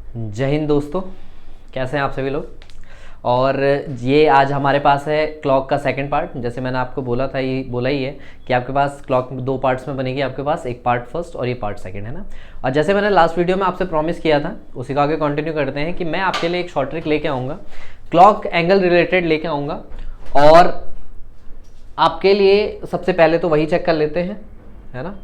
जय हिंद दोस्तों, कैसे हैं आप सभी लोग। और ये आज हमारे पास है क्लॉक का सेकंड पार्ट। जैसे मैंने आपको बोला था, ये बोला ही है कि आपके पास क्लॉक दो पार्ट्स में बनेगी। आपके पास एक पार्ट फर्स्ट और ये पार्ट सेकंड है ना। और जैसे मैंने लास्ट वीडियो में आपसे प्रॉमिस किया था, उसी को आगे कंटिन्यू करते हैं कि मैं आपके लिए एक शॉर्ट ट्रिक लेके आऊँगा, क्लॉक एंगल रिलेटेड लेके आऊँगा। और आपके लिए सबसे पहले तो वही चेक कर लेते हैं, है ना।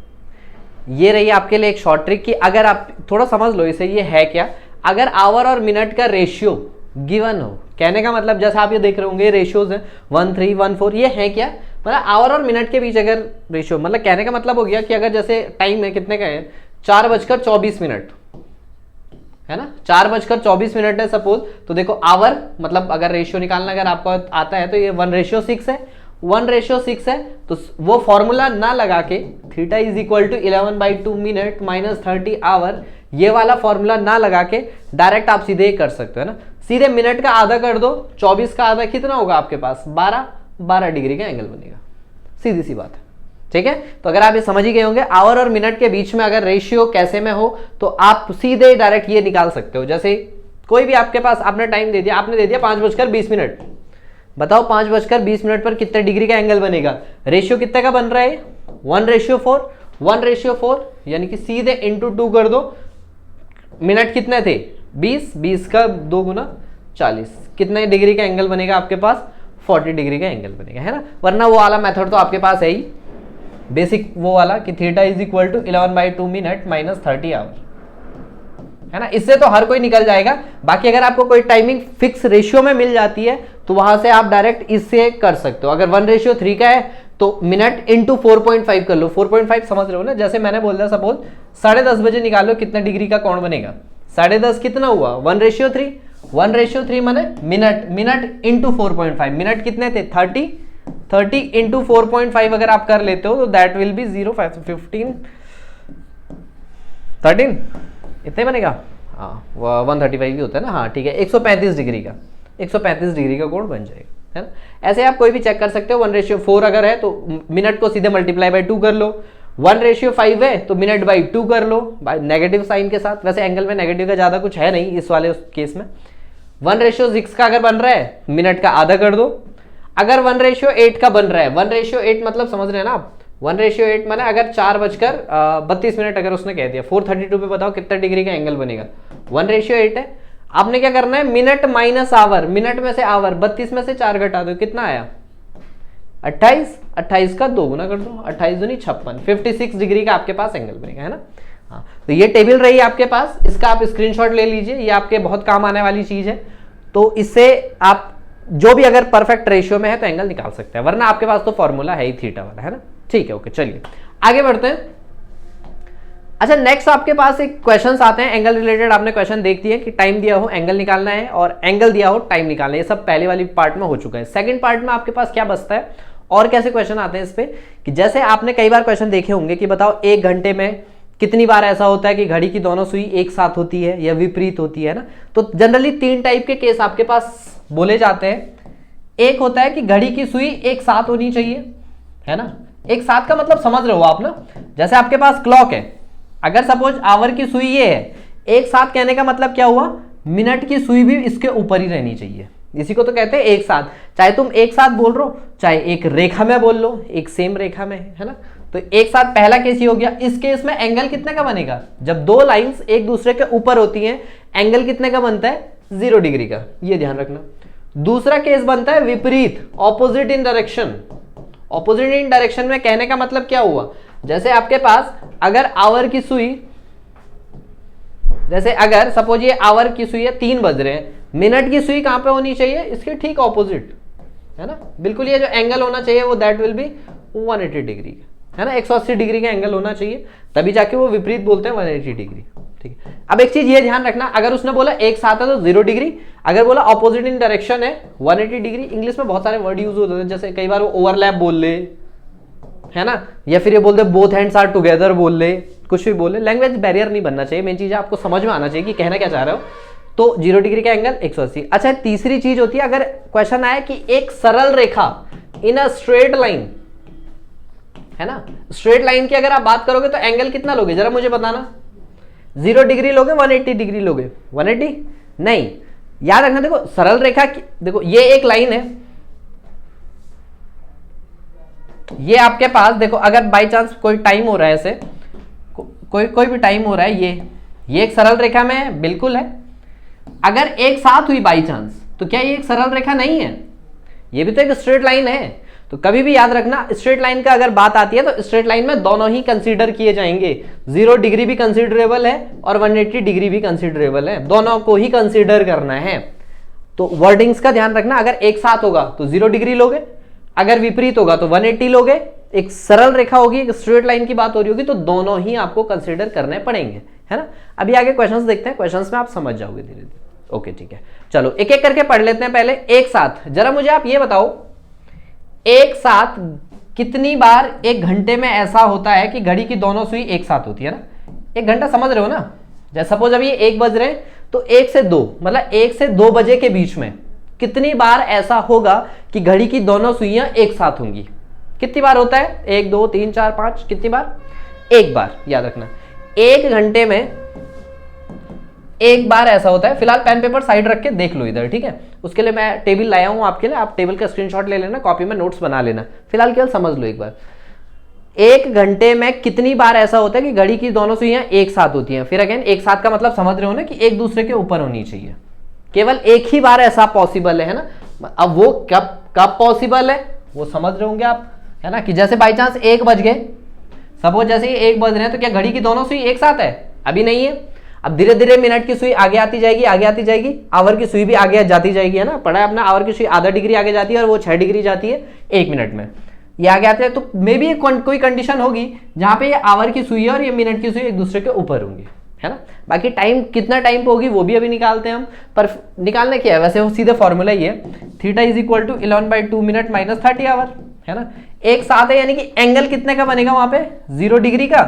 ये रही आपके लिए एक शॉर्ट ट्रिक कि अगर आप थोड़ा समझ लो इसे, ये है क्या, अगर आवर और मिनट का रेशियो गिवन हो, कहने का मतलब जैसे आप ये देख रहे होंगे रेशियोज हैं 1, 3, 1, 4, ये है क्या, मतलब आवर और मिनट के बीच अगर रेशियो, मतलब कहने का मतलब हो गया कि अगर जैसे टाइम है कितने का है 4:24 है ना, 4:24 है सपोज। तो देखो आवर मतलब अगर रेशियो निकालना अगर आपको आता है तो ये 1:6 है, 1:6 है। तो वो फॉर्मूला ना लगा के theta is equal to 11/2 minute minus 30 hour, ये वाला फॉर्मूला ना लगा के डायरेक्ट आप सीधे कर सकते हो ना। सीधे मिनट का आधा कर दो, 24 का आधा कितना होगा आपके पास 12 डिग्री का एंगल बनेगा। सीधी सी बात है, ठीक है। तो अगर आप ये समझ ही गए होंगे आवर और मिनट के बीच में अगर रेशियो कैसे में हो तो आप सीधे डायरेक्ट ये निकाल सकते हो। जैसे कोई भी आपके पास आपने टाइम दे दिया, आपने दे दिया 5:20, बताओ 5:20 पर कितने डिग्री का एंगल बनेगा। रेशियो कितने का बन रहा है 1:4, 1:4 यानी कि सीधे इंटू 2 कर दो। मिनट कितने थे 20 का 2 गुना 40, कितने डिग्री का एंगल बनेगा आपके पास 40 डिग्री का एंगल बनेगा, है ना। वरना वो वाला मेथड तो आपके पास है ही, बेसिक वो वाला कि theta is equal to 11/2 minute minus 30 hour, है ना। इससे तो हर कोई निकल जाएगा। बाकी अगर आपको कोई टाइमिंग फिक्स रेशियो में मिल जाती है तो वहां से आप डायरेक्ट इससे कर सकते हो। अगर 1:3 का है तो मिनट इंटू 4.5 कर लो। 4.5 समझ रहे हो ना। जैसे मैंने बोल दिया सपोज 10:30 बजे निकालो कितने डिग्री का कोण बनेगा। 10:30 कितना हुआ 1:3, 1:3 माने मिनट इंटू 4.5, मिनट कितने थे 30 इंटू 4.5 अगर आप कर लेते हो तो दैट विल बी 0, 15, 13 इतने बनेगा। हाँ 135 भी होता है ना। हाँ ठीक है, 135 डिग्री का कोण बन जाएगा, है ना। ऐसे आप कोई भी चेक कर सकते हो। 1:4 अगर है तो मिनट को सीधे मल्टीप्लाई बाय 2 कर लो। 1:5 है तो मिनट बाई 2 कर लो, बाय नेगेटिव साइन के साथ। वैसे एंगल में नेगेटिव का ज्यादा कुछ है नहीं इस वाले केस में। 1:6 का अगर बन रहा है मिनट का आधा कर दो। अगर 1:8 का बन रहा है, 1:8 मतलब समझ रहे हैं ना आप, 1:8 माने अगर 4:32 अगर उसने कह दिया 4:32 पे बताओ कितना डिग्री का एंगल बनेगा 1:8 है। आपने क्या करना है मिनट माइनस आवर, मिनट में से आवर 32 में से 4 घटा दो, कितना आया 28 का 2 गुना कर दो, 28 दूनी 56, 56 डिग्री का आपके पास एंगल बनेगा, है ना। हाँ तो ये टेबल रही आपके पास, इसका आप स्क्रीनशॉट ले लीजिए, ये आपके बहुत काम आने वाली चीज है। तो इससे आप जो भी अगर परफेक्ट रेशियो में है तो एंगल निकाल सकते हैं, वरना आपके पास तो फॉर्मूला है ही थीटा वाला, है ना। ठीक है, ओके चलिए आगे बढ़ते हैं। अच्छा नेक्स्ट आपके पास एक क्वेश्चंस आते हैं एंगल रिलेटेड। आपने क्वेश्चन देख दिए कि टाइम दिया हो एंगल निकालना है और एंगल दिया हो टाइम निकालना है। ये सब पहले वाली पार्ट में हो चुका है। सेकंड पार्ट में आपके पास क्या बचता है और कैसे क्वेश्चन आते हैं इस पे, कि जैसे आपने कई बार क्वेश्चन देखे होंगे कि बताओ 1 घंटे में कितनी बार ऐसा होता है कि घड़ी की दोनों सुई एक साथ होती है या विपरीत होती है ना। तो जनरली 3 टाइप के केस आपके पास बोले जाते हैं। एक होता है कि घड़ी की सुई एक साथ होनी चाहिए, है ना। एक साथ का मतलब समझ रहे हो आप ना। जैसे आपके पास क्लॉक है, अगर सपोज आवर की सुई ये है, एक साथ कहने का मतलब क्या हुआ, मिनट की सुई भी इसके ऊपर ही रहनी चाहिए। इसी को तो कहते हैं एक साथ। चाहे तुम एक साथ बोल रहे हो, चाहे एक रेखा में बोल लो, एक सेम रेखा में, है ना। तो एक साथ पहला केस ही हो गया। इस केस में एंगल कितने का बनेगा, जब 2 लाइंस एक दूसरे के ऊपर होती हैं एंगल कितने का बनता है 0 डिग्री का, ये ध्यान रखना। दूसरा केस बनता है विपरीत, opposite in direction. Opposite in direction में कहने का मतलब क्या हुआ, जैसे आपके पास अगर आवर की सुई, जैसे अगर सपोज ये आवर की सुई है 3 बज रहे हैं, मिनट की सुई कहां पे होनी चाहिए, इसके ठीक ऑपोजिट, है ना। बिल्कुल ये जो एंगल होना चाहिए वो दैट विल बी 180 डिग्री का, है ना। 180 डिग्री का एंगल होना चाहिए, तभी जाके वो विपरीत बोलते हैं 180 डिग्री, ठीक है। अब एक चीज ये ध्यान रखना, अगर उसने बोला एक साथ है तो 0 डिग्री, अगर बोला ऑपोजिट इन डायरेक्शन है 180 डिग्री। इंग्लिश में बहुत सारे वर्ड यूज होते हैं, जैसे कई बार वो ओवरलैप बोल ले, है ना, या फिर ये बोल दे बोथ हैंड्स आर टुगेदर बोल ले, कुछ भी बोल ले। लैंग्वेज बैरियर नहीं बनना चाहिए, मेन चीज है आपको समझ में आना चाहिए कि कहना क्या चाह रहे हो। तो 0 डिग्री का एंगल 180। अच्छा तीसरी चीज होती है, अगर क्वेश्चन आए कि एक सरल रेखा इन अ स्ट्रेट लाइन, है ना, स्ट्रेट लाइन की अगर आप बात करोगे तो एंगल कितना लोगे जरा मुझे बताना। 0 डिग्री लोगे 180 डिग्री लोगे? 180 नहीं, याद रखना। देखो सरल रेखा देखो ये एक लाइन है, ये आपके पास देखो अगर बाई चांस कोई टाइम हो रहा है ऐसे, कोई भी टाइम हो रहा है, ये एक सरल रेखा में है, बिल्कुल है। अगर एक साथ हुई बाई चांस तो क्या ये एक सरल रेखा नहीं है? ये भी तो एक स्ट्रेट लाइन है। तो कभी भी याद रखना स्ट्रेट लाइन का अगर बात आती है तो स्ट्रेट लाइन में दोनों ही कंसीडर किए जाएंगे। 0 डिग्री भी कंसीडरेबल है और 180 डिग्री भी कंसीडरेबल है, दोनों को ही कंसीडर करना है। तो वर्डिंग्स का ध्यान रखना, अगर एक साथ होगा तो 0 डिग्री लोगे, अगर विपरीत होगा तो 180 लोगे। एक सरल रेखा होगी, एक स्ट्रेट लाइन की बात हो रही होगी, तो दोनों ही आपको कंसीडर करने पड़ेंगे, है ना। अभी आगे क्वेश्चंस देखते हैं, क्वेश्चंस में आप समझ जाओगे धीरे धीरे। ओके ठीक है, चलो एक एक करके पढ़ लेते हैं। पहले एक साथ, जरा मुझे आप ये बताओ, एक साथ कितनी बार एक घंटे में ऐसा होता है कि घड़ी की दोनों सुई एक साथ होती है ना? एक घंटा समझ रहे हो ना? जैसे सपोज अभी 1 बज रहे हैं तो 1 से 2 मतलब 1 से 2 बजे के बीच में कितनी बार ऐसा होगा कि घड़ी की दोनों सुइयां एक साथ होंगी? कितनी बार होता है? 1 2 3 4 5, कितनी बार? एक बार। याद रखना एक घंटे में एक बार ऐसा होता है। फिलहाल पेन पेपर साइड रख के देख लो इधर, ठीक है। उसके लिए मैं टेबल लाया हूं आपके लिए, आप टेबल का स्क्रीनशॉट ले लेना, कॉपी में नोट्स बना लेना। फिलहाल केवल समझ लो एक बार, एक घंटे में कितनी बार ऐसा होता है कि घड़ी की दोनों सुइयां एक साथ होती हैं? फिर अगेन एक साथ का मतलब समझ रहे हो ना कि एक दूसरे के ऊपर होनी चाहिए। केवल एक ही बार ऐसा पॉसिबल है ना। अब वो कब पॉसिबल है वो समझ रहे होंगे आप, है ना। कि जैसे बाई चांस 1 बज गए, सपोज जैसे 1 बज रहे हैं, तो क्या घड़ी की दोनों सुई एक साथ है? अभी नहीं है। अब धीरे धीरे मिनट की सुई आगे आती जाएगी, आगे आती जाएगी, आवर की सुई भी आगे जाती जाएगी, है ना। पढ़ा है अपना, आवर की सुई आधा डिग्री आगे जाती है और वो 6 डिग्री जाती है 1 मिनट में, ये आगे आते हैं। तो मे बी कोई कंडीशन होगी जहां पे ये आवर की सुई और ये मिनट की सुई एक दूसरे के ऊपर होंगी, है ना। बाकी टाइम कितना टाइम पे होगी वो भी अभी निकालते हैं हम, पर निकालने क्या है वैसे वो सीधे फॉर्मूला ही है, theta is equal to 11/2 minute minus 30 hour, है ना। एक साथ है यानी कि एंगल कितने का बनेगा वहां पे? 0 डिग्री का।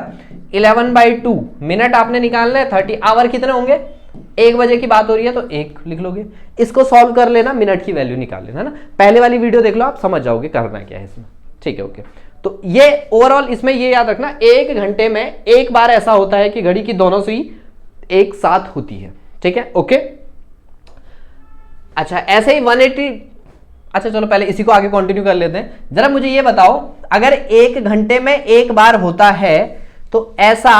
11/2 मिनट आपने निकालना है, 30 आवर कितने होंगे? 1 बजे की बात हो रही है तो 1 लिख लोगे। इसको सॉल्व कर लेना, मिनट की वैल्यू निकाल लेना, है ना। पहले वाली वीडियो देख लो, आप समझ जाओगे करना क्या है इसमें, ठीक है। ओके, तो ये ओवरऑल इसमें ये याद रखना, 1 घंटे में एक बार ऐसा होता है कि घड़ी की दोनों सुई एक साथ होती है, ठीक है। ओके, अच्छा ऐसे ही 180, अच्छा चलो पहले इसी को आगे कंटिन्यू कर लेते हैं। जरा मुझे ये बताओ, अगर 1 घंटे में एक बार होता है तो ऐसा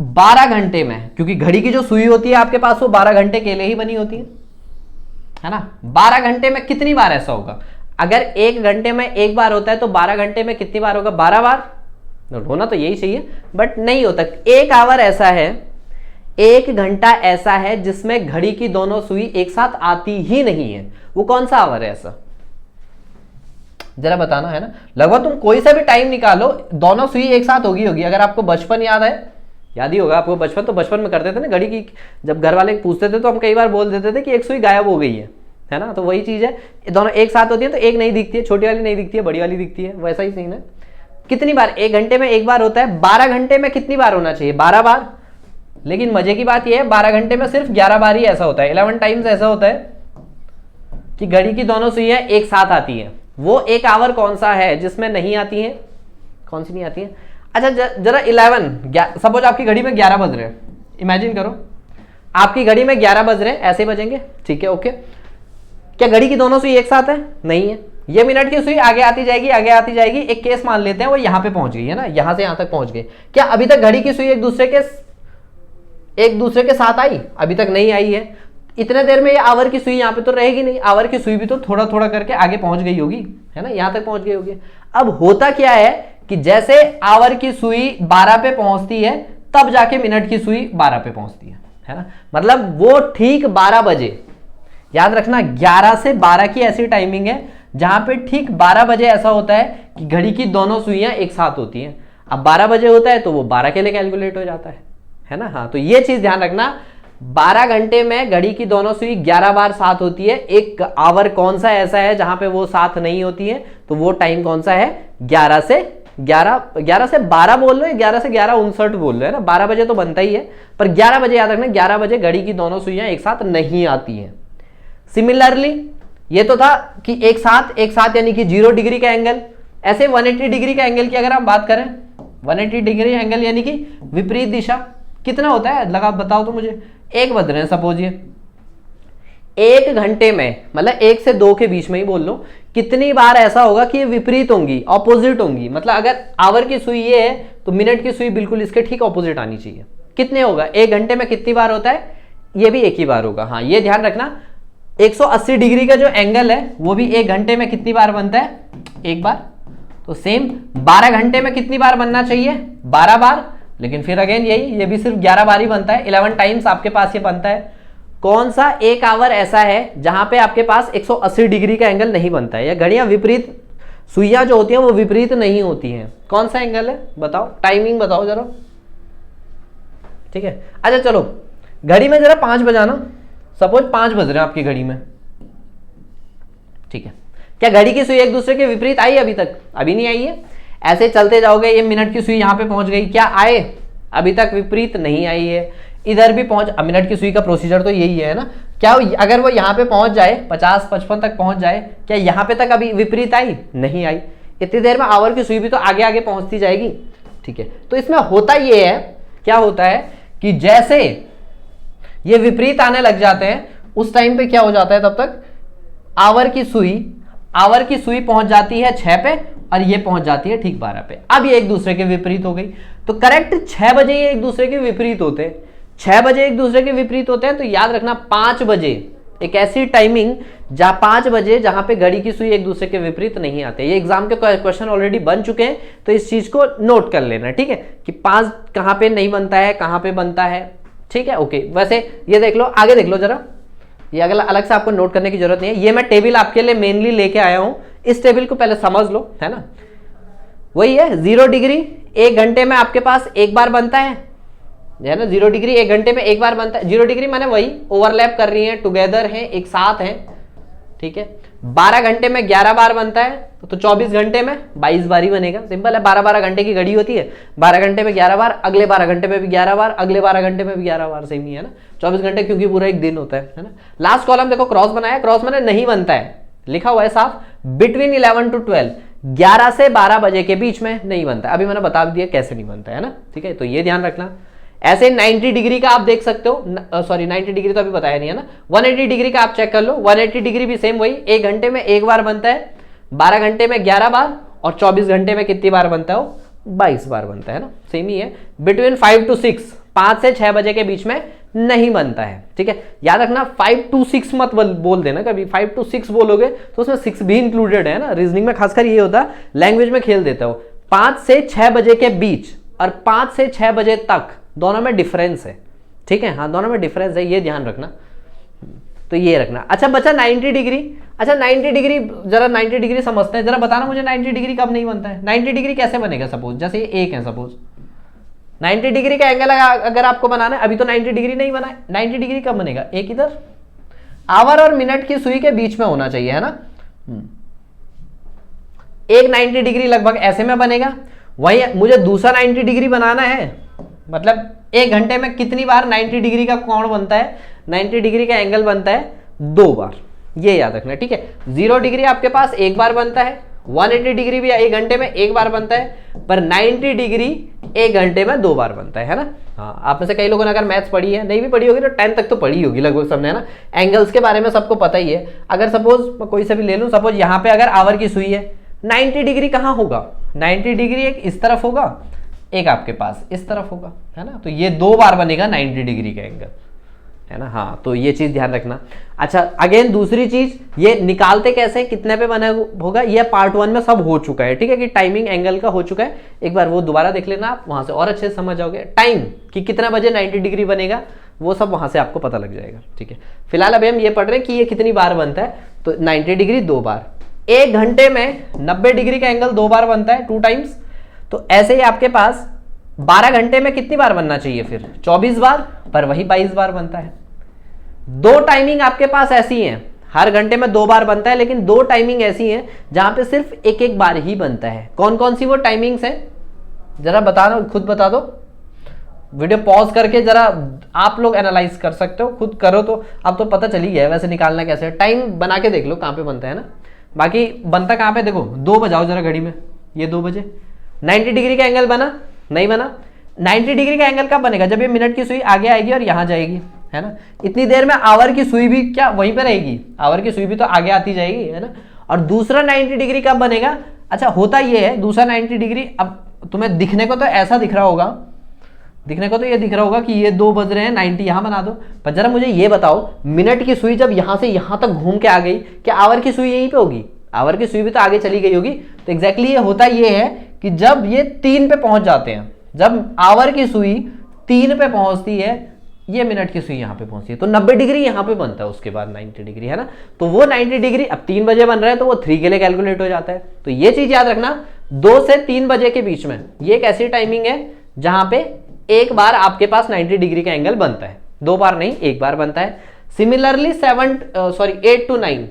12 घंटे में, क्योंकि घड़ी की जो सुई होती है आपके पास वो 12 घंटे के लिए ही बनी होती है ना। 12 घंटे में कितनी बार ऐसा होगा? अगर 1 घंटे में एक बार होता है तो 12 घंटे में कितनी बार होगा? 12 बार। होना तो यही चाहिए बट नहीं होता। 1 आवर ऐसा है, 1 घंटा ऐसा है जिसमें घड़ी की दोनों सुई एक साथ आती ही नहीं है। वो कौन सा आवर है ऐसा? जरा बताना, है ना। लगभग तुम कोई सा भी टाइम निकालो, दोनों सुई एक साथ होगी। अगर आपको बचपन याद है, याद ही होगा आपको बचपन, तो बचपन में करते थे ना घड़ी की, जब घर वाले पूछते थे तो हम कई बार बोल देते थे कि एक सुई गायब हो गई है ना। तो वही चीज है, दोनों एक साथ होती है तो एक नहीं दिखती है, छोटी वाली नहीं दिखती है, बड़ी वाली दिखती है। वैसा ही सीन है। कितनी बार? 1 घंटे में एक बार होता है। 12 घंटे में कितनी बार होना चाहिए? 12 बार। लेकिन मजे की बात यह है 12 घंटे में सिर्फ 11 बार ही ऐसा होता है। 11 टाइम्स ऐसा होता है कि घड़ी की दोनों सुइयां एक साथ आती हैं। वो 1 आवर कौन सा है जिसमें नहीं आती है? कौन सी नहीं आती है? अच्छा जरा 11, सपोज आपकी घड़ी में 11 बज रहे हैं, इमेजिन करो आपकी घड़ी में 11 बज रहे हैं, ऐसे बजेंगे, ठीक है। ओके, क्या घड़ी की दोनों सुई एक साथ है? नहीं है। ये मिनट की सुई आगे आती जाएगी, आगे आती जाएगी। एक केस मान लेते हैं वो यहां पे पहुंच गई है ना, यहां से यहां तक पहुंच गई। क्या अभी तक घड़ी की सुई एक दूसरे के साथ आई? अभी तक नहीं आई है। इतने देर में ये आवर की सुई यहाँ पे तो रहेगी नहीं, आवर की सुई भी तो थोड़ा थोड़ा करके आगे पहुंच गई होगी, है ना, यहां तक पहुंच गई होगी। अब होता क्या है कि जैसे आवर की सुई 12 पे पहुंचती है तब जाके मिनट की सुई 12 पे पहुंचती है ना। मतलब वो ठीक 12 बजे, याद रखना 11 से 12 की ऐसी टाइमिंग है जहां पे ठीक 12 बजे ऐसा होता है कि घड़ी की दोनों सुइयां एक साथ होती हैं। अब 12 बजे होता है तो वो 12 के लिए कैलकुलेट हो जाता है ना। हाँ, तो ये चीज ध्यान रखना, 12 घंटे में घड़ी की दोनों सुई 11 बार साथ होती है। एक आवर कौन सा ऐसा है जहां पे वो साथ नहीं होती है? तो वो टाइम कौन सा है? 11 से 12 बोल लो, 11 से 11:59 बोल लो, है ना। 12 बजे तो बनता ही है, पर 11 बजे याद रखना, 11 बजे घड़ी की दोनों सुइयां एक साथ नहीं आती हैं। सिमिलरली ये तो था कि एक साथ यानी कि 0 डिग्री का एंगल। ऐसे 180 डिग्री का एंगल की अगर हम बात करें, 180 डिग्री एंगल यानी कि विपरीत दिशा, कितना होता है लगा बताओ तो मुझे। 1 बज रहे हैं सपोज, ये 1 घंटे में मतलब 1 से 2 के बीच में ही बोल लो, कितनी बार ऐसा होगा कि ये विपरीत होंगी, ऑपोजिट होंगी। मतलब अगर आवर की सुई ये है तो मिनट की सुई बिल्कुल इसके ठीक ऑपोजिट आनी चाहिए। कितने होगा 1 घंटे में कितनी बार होता है, ये भी एक ही बार होगा। हाँ ये ध्यान रखना, 180 डिग्री का जो एंगल है वो भी 1 घंटे में कितनी बार बनता है, 1 बार। तो सेम 12 घंटे में कितनी बार बनना चाहिए, 12 बार। लेकिन फिर अगेन यही, ये भी सिर्फ 11 बार ही बनता है, 11 टाइम्स आपके पास ये बनता है। कौन सा 1 आवर ऐसा है जहां पे आपके पास 180 डिग्री का एंगल नहीं बनता है, या घड़ियां विपरीत, सुइयां जो होती हैं वो विपरीत नहीं होती हैं? कौन सा एंगल है बताओ, टाइमिंग बताओ जरा। ठीक है, अच्छा चलो घड़ी में जरा 5 बजाना, सपोज 5 बज रहे हैं आपकी घड़ी में। ठीक है, क्या घड़ी की सुई एक दूसरे के विपरीत आई अभी तक? अभी नहीं आई है। ऐसे चलते जाओगे, ये मिनट की सुई यहां पे पहुंच गई, क्या आए? अभी तक विपरीत नहीं आई है। इधर भी पहुंच, मिनट की सुई का प्रोसीजर तो यही है ना। क्या अगर वो यहाँ पे पहुंच जाए, 50-55 तक पहुंच जाए, क्या यहाँ पे तक अभी विपरीत आई? नहीं आई। इतनी देर में आवर की सुई भी तो आगे आगे पहुंचती जाएगी। ठीक है, तो इसमें होता ये है, क्या होता है कि जैसे ये विपरीत आने लग जाते हैं उस टाइम पे क्या हो जाता है, तब तक आवर की सुई पहुंच जाती है 6 पे और ये पहुंच जाती है ठीक 12 पे। अब ये एक दूसरे के विपरीत हो गई। तो करेक्ट 6 बजे ये एक दूसरे के विपरीत होते हैं, 6 बजे एक दूसरे के विपरीत होते हैं। तो याद रखना 5 बजे एक ऐसी टाइमिंग जहां 5 बजे जहां पे घड़ी की सुई एक दूसरे के विपरीत नहीं आते। ये एग्जाम के क्वेश्चन ऑलरेडी बन चुके हैं, तो इस चीज को नोट कर लेना। ठीक है, कि 5 कहां पे नहीं बनता है, कहां पे बनता है। ठीक है, ओके। वैसे ये देख लो, आगे देख लो जरा, ये अगला अलग से आपको नोट करने की जरूरत नहीं है। ये मैं टेबल आपके लिए मेनली लेके आया हूं, इस टेबल को पहले समझ लो, है ना। वही है 0 डिग्री 1 घंटे में आपके पास 1 बार बनता है ना। 0 डिग्री 1 घंटे में 1 बार बनता है। 0 डिग्री माने वही ओवरलैप कर रही है, टुगेदर है, एक साथ है। ठीक है, 12 घंटे में 11 बार बनता है, तो 24 घंटे में 22 बार ही बनेगा। सिंपल है, 12-12 घंटे की घड़ी होती है, 12 घंटे में 11 बार, अगले 12 घंटे में भी 11 बार, अगले 12 घंटे में भी 11 बार, सेम ही है ना। 24 घंटे क्योंकि पूरा एक दिन होता है ना। लास्ट कॉलम देखो क्रॉस बनाया, क्रॉस माने नहीं बनता है, लिखा हुआ है साफ, बिटवीन 11 to 12, 11 से 12 बजे के बीच में नहीं बनता। अभी मैंने बता दिया कैसे नहीं बनता है ना। ठीक है, तो ये ध्यान रखना। ऐसे 90 डिग्री का आप देख सकते हो, सॉरी 90 डिग्री तो अभी बताया नहीं है ना। 180 डिग्री का आप चेक कर लो, 180 डिग्री भी सेम वही, 1 घंटे में 1 बार बनता है, 12 घंटे में 11 बार, और 24 घंटे में कितनी बार बनता है वो, 22 बार बनता है ना। सेम ही है। बिटवीन 5 to 6, 5 से 6 बजे के बीच में नहीं बनता है। ठीक है, याद रखना 5 to 6 मत बोल देना कभी। 5 to 6 बोलोगे तो उसमें 6 भी इंक्लूडेड है ना। रीजनिंग में खासकर ये होता है, लैंग्वेज में खेल देता हो। 5 से 6 बजे के बीच और 5 से 6 बजे तक दोनों में डिफरेंस है। ठीक है, हाँ दोनों में डिफरेंस है, ये ध्यान रखना। तो ये रखना। अच्छा बचा 90 डिग्री। अच्छा 90 डिग्री, जरा 90 डिग्री समझते हैं। जरा बताना मुझे 90 डिग्री कब नहीं बनता है, 90 डिग्री कैसे बनेगा? सपोज जैसे ये एक है, सपोज 90 डिग्री का एंगल अगर आपको बनाना है, अभी तो 90 डिग्री नहीं बना है, 90 डिग्री कब बनेगा? एक इधर आवर और मिनट की सुई के बीच में होना चाहिए, है ना। एक 90 डिग्री लगभग ऐसे में बनेगा। वही मुझे दूसरा 90 डिग्री बनाना है, मतलब 1 घंटे में कितनी बार 90 डिग्री का कोण बनता है, 90 डिग्री का एंगल बनता है 2 बार। ये याद रखना। ठीक है, 0 डिग्री आपके पास 1 बार बनता है, 180 डिग्री भी 1 घंटे में 1 बार बनता है, पर 90 डिग्री 1 घंटे में 2 बार बनता है ना। हाँ, आप में से कई लोगों ने अगर मैथ्स पढ़ी है, नहीं भी पढ़ी होगी तो 10 तक तो पढ़ी होगी लगभग सबने, है ना। एंगल्स के बारे में सबको पता ही है। अगर सपोज मैं कोई से भी ले लूँ, सपोज यहाँ पे अगर आवर की सुई है, 90 डिग्री कहाँ होगा? 90 डिग्री एक इस तरफ होगा, एक आपके पास इस तरफ होगा, है ना। तो ये 2 बार बनेगा 90 डिग्री का एंगल, है ना। हाँ, तो ये चीज ध्यान रखना। अच्छा अगेन दूसरी चीज, ये निकालते कैसे, कितने पे बना होगा, ये पार्ट 1 में सब हो चुका है। ठीक है, कि टाइमिंग एंगल का हो चुका है, एक बार वो दोबारा देख लेना आप, वहां से और अच्छे से समझ जाओगे। टाइम कि कितना बजे 90 डिग्री बनेगा, वो सब वहां से आपको पता लग जाएगा। ठीक है, फिलहाल अभी हम ये पढ़ रहे हैं कि ये कितनी बार बनता है। तो 90 डिग्री 2 बार, 1 घंटे में 90 डिग्री का एंगल 2 बार बनता है, 2 टाइम्स। तो ऐसे ही आपके पास 12 घंटे में कितनी बार बनना चाहिए फिर? 24 बार, पर वही 22 बार बनता है। 2 टाइमिंग आपके पास ऐसी हैं, हर घंटे में 2 बार बनता है, लेकिन 2 टाइमिंग ऐसी हैं जहां पे सिर्फ एक बार ही बनता है। कौन कौन सी वो टाइमिंग्स हैं जरा बता दो, खुद बता दो। वीडियो पॉज करके जरा आप लोग एनालाइज कर सकते हो, खुद करो तो अब तो पता चली गया है वैसे निकालना कैसे। टाइम बना के देख लो कहां पे बनता है ना। बाकी बनता कहां पे देखो, 2 बजाओ जरा घड़ी में, ये 2 बजे। 90 डिग्री का एंगल बना? नहीं बना। 90 डिग्री का एंगल कब बनेगा? जब ये मिनट की सुई आगे आएगी और यहाँ जाएगी, है ना। इतनी देर में आवर की सुई भी क्या वहीं पे रहेगी? आवर की सुई भी तो आगे आती जाएगी, है ना। और दूसरा 90 डिग्री कब बनेगा? अच्छा, होता ये है दूसरा 90 डिग्री, अब तुम्हें दिखने को तो ऐसा दिख रहा होगा, दिखने को तो ये दिख रहा होगा कि ये 2 बज रहे हैं, 90 यहाँ बना दो, पर जरा मुझे ये बताओ, मिनट की सुई जब यहाँ से यहाँ तक घूम के आ गई, क्या आवर की सुई यहीं पे होगी? आवर की सुई भी तो आगे चली गई होगी। तो एग्जैक्टली ये होता ये है कि जब ये 3 पे पहुंच जाते हैं, जब आवर की सुई 3 पे पहुंचती है, ये मिनट की सुई यहाँ पे पहुंचती है, तो 90 डिग्री यहाँ पे बनता है, उसके बाद 90 डिग्री, है ना। तो वो 90 डिग्री अब 3 बजे बन रहा है, तो वो 3 के लिए कैलकुलेट हो जाता है। तो ये चीज याद रखना, 2 से 3 बजे के बीच में ये एक ऐसी टाइमिंग है जहां पे एक बार आपके पास 90 डिग्री का एंगल बनता है, 2 बार नहीं, 1 बार बनता है। सिमिलरली 8 to 9,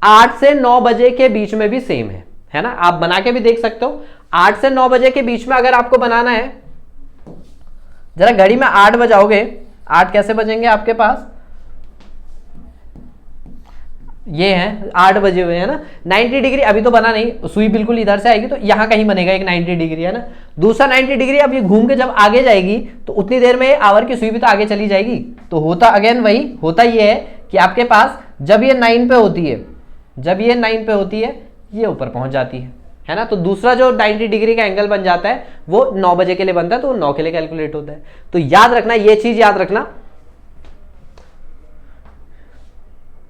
8 से 9 बजे के बीच में भी सेम है ना। आप बना के भी देख सकते हो। 8 से 9 बजे के बीच में अगर आपको बनाना है, जरा घड़ी में 8 बजाओगे, 8 कैसे बजेंगे आपके पास? ये है 8 बजे हुए, है ना। 90 डिग्री अभी तो बना नहीं, सुई बिल्कुल इधर से आएगी तो यहां कहीं बनेगा एक 90 डिग्री, है ना। दूसरा 90 डिग्री अब ये घूम के जब आगे जाएगी तो उतनी देर में आवर की सुई भी तो आगे चली जाएगी। तो होता अगेन वही होता ये है कि आपके पास जब ये 9 पे होती है, जब ये 9 पे होती है, ये ऊपर पहुंच जाती है ना। तो दूसरा जो 90 डिग्री का एंगल बन जाता है वो 9 बजे के लिए बनता है, तो 9 के लिए कैलकुलेट होता है। तो याद रखना, ये चीज याद रखना,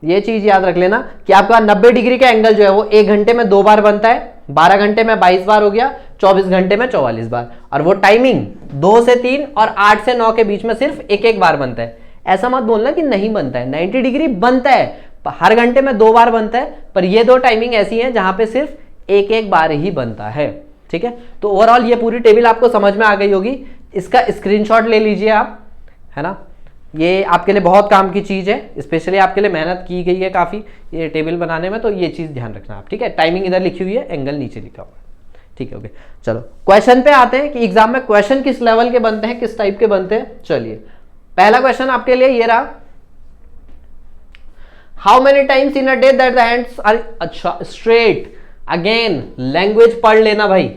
ये चीज याद रख लेना कि आपका 90 डिग्री का एंगल जो है वो 1 घंटे में 2 बार बनता है, 12 घंटे में 22 बार हो गया, 24 घंटे में 44 बार। और वो टाइमिंग 2 से 3 और 8 से 9 के बीच में सिर्फ 1-1 बार बनता है। ऐसा मत बोलना कि नहीं बनता है, 90 डिग्री बनता है, हर घंटे में 2 बार बनता है, पर ये 2 टाइमिंग ऐसी हैं जहां पे सिर्फ 1-1 बार ही बनता है, ठीक है। तो ओवरऑल ये पूरी टेबल आपको समझ में आ गई होगी। इसका स्क्रीनशॉट ले लीजिए आप, है ना। ये आपके लिए बहुत काम की चीज है, स्पेशली आपके लिए मेहनत की गई है काफी ये टेबल बनाने में, तो ये चीज ध्यान रखना आप, ठीक है। टाइमिंग इधर लिखी हुई है, एंगल नीचे लिखा हुआ है, ठीक है, ओके। चलो क्वेश्चन पे आते हैं कि एग्जाम में क्वेश्चन किस लेवल के बनते हैं, किस टाइप के बनते हैं। चलिए पहला क्वेश्चन आपके लिए ये रहा, how many times in a day that the hands are, अच्छा स्ट्रेट। अगेन लैंग्वेज पढ़ लेना भाई,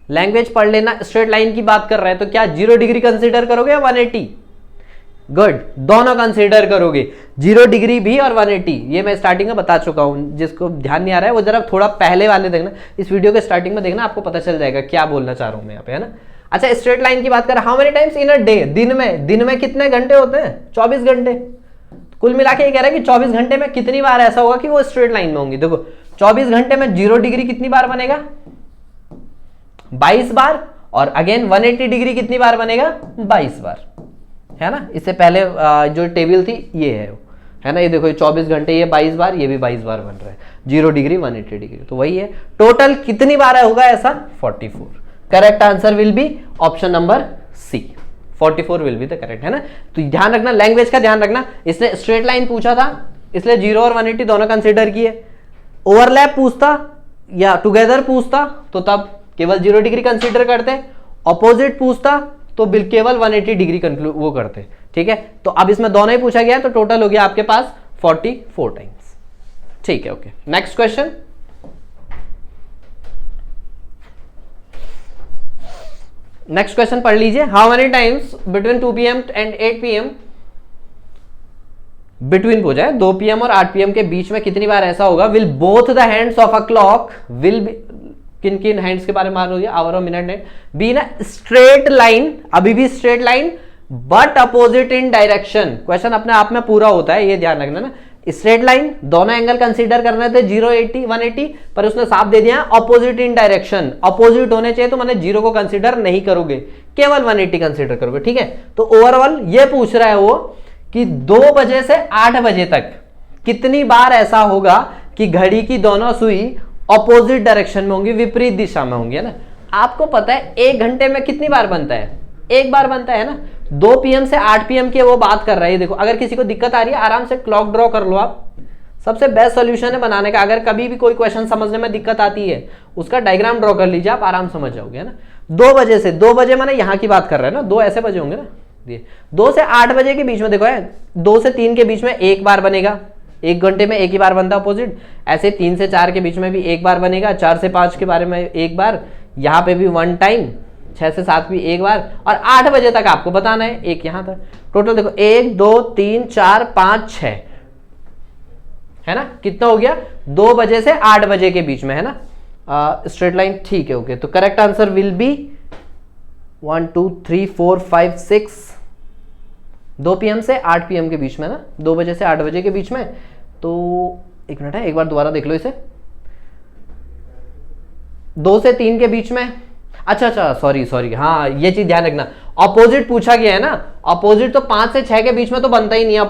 लैंग्वेज पढ़ लेना। स्ट्रेट लाइन की बात कर रहे हैं तो क्या 0 डिग्री कंसीडर करोगे या 180? गुड, दोनों कंसीडर करोगे, 0 डिग्री भी और 180। ये मैं स्टार्टिंग में बता चुका हूं, जिसको ध्यान नहीं आ रहा है वो जरा थोड़ा पहले वाले देखना, इस वीडियो के स्टार्टिंग में देखना, आपको पता चल जाएगा क्या बोलना चाह रहा हूं मैं यहाँ पे, है ना। अच्छा स्ट्रेट लाइन की बात कर, how many times in a day, दिन में कितने घंटे होते हैं? 24 घंटे। कुल मिला के ये कह रहा है कि 24 घंटे में कितनी बार ऐसा होगा कि वो स्ट्रेट लाइन में होंगी। देखो 24 घंटे में 0 डिग्री कितनी बार बनेगा? 22 बार। और अगेन 180 डिग्री कितनी बार बनेगा? 22 बार, है ना। इससे पहले जो टेबल थी ये है ना, ये देखो 24 घंटे, ये 22 बार, ये भी 22 बार बन रहा है। 0 डिग्री 180 डिग्री, तो वही है। टोटल कितनी बार होगा ऐसा? 44। Correct answer will be option number C, 44 will be the correct, है ना। तो ध्यान रखना, लैंग्वेज का ध्यान रखना। इसने स्ट्रेट लाइन पूछा था इसलिए 0 और 180 दोनों कंसिडर किए। ओवरलैप पूछता या टुगेदर पूछता तो तब केवल 0 डिग्री कंसिडर करते। ऑपोजिट पूछता तो केवल 180 डिग्री वो करते, ठीक है। तो अब इसमें दोनों ही पूछा गया, तो टोटल हो गया आपके पास 44 टाइम्स, ठीक है, okay. Next question, next question पढ़ लीजिए। How many times between 2 PM and 8 PM, between हो जाए 2 PM और 8 PM के बीच में कितनी बार ऐसा होगा, will both the hands of a clock will be, किन किन हैंड्स के बारे में मालूम है, आवर और मिनट नेट, बी ना स्ट्रेट लाइन, अभी भी straight line but opposite in direction. Question अपने आप में पूरा होता है, ये ध्यान रखना ना। स्ट्रेट लाइन दोनों एंगल कंसीडर करने थे 0, 80, 180, पर उसने साफ दे दिया अपोजिट इन डायरेक्शन। अपोजिट होने चाहिए तो मैंने 0 को कंसीडर नहीं करोगे, केवल 180 कंसीडर करोगे, ठीक है। तो ओवरऑल ये पूछ रहा है वो कि 2 बजे से 8 बजे तक कितनी बार ऐसा होगा कि घड़ी की दोनों सुई ऑपोजिट डायरेक्शन में होंगी, विपरीत दिशा में होंगी, है ना। आपको पता है 1 घंटे में कितनी बार बनता है? 1 बार बनता है ना। 2 PM से 8 PM की वो बात कर रहा है। देखो अगर किसी को दिक्कत आ रही है आराम से क्लॉक ड्रॉ कर लो आप, सबसे बेस्ट सॉल्यूशन है बनाने का। अगर कभी भी कोई क्वेश्चन समझने में दिक्कत आती है उसका डायग्राम ड्रॉ कर लीजिए, आप आराम समझ जाओगे, है ना। 2 बजे से 2 बजे मैंने यहाँ की बात कर रहा है ना, 2 ऐसे बजे होंगे ना, 2 से 8 बजे के बीच में देखो है 2 से 3 के बीच में 1 बार बनेगा, 1 घंटे में 1 ही बार बनता है अपोजिट। ऐसे 3 से 4 के बीच में भी 1 बार बनेगा, 4 से 5 के बारे में 1 बार, यहाँ पे भी 1 टाइम, 6 से 7 भी एक बार, और 8 बजे तक आपको बताना है एक यहां तक। टोटल देखो 1 2 3 4 5 6 है ना, कितना हो गया 2 बजे से 8 बजे के बीच में है ना, स्ट्रेट लाइन ठीक है ओके। तो correct answer will B 1 2 3 4 5 6 2 PM से 8 PM के बीच में ना, 2 बजे से 8 बजे के बीच में। तो एक मिनट है, एक बार दोबारा देख लो इसे, 2 से 3 के बीच में। अच्छा सॉरी हाँ ये चीज ध्यान रखना, अपोजिट पूछा गया है ना, अपोजिट तो 5 से 6 के बीच में तो बनता ही नहीं है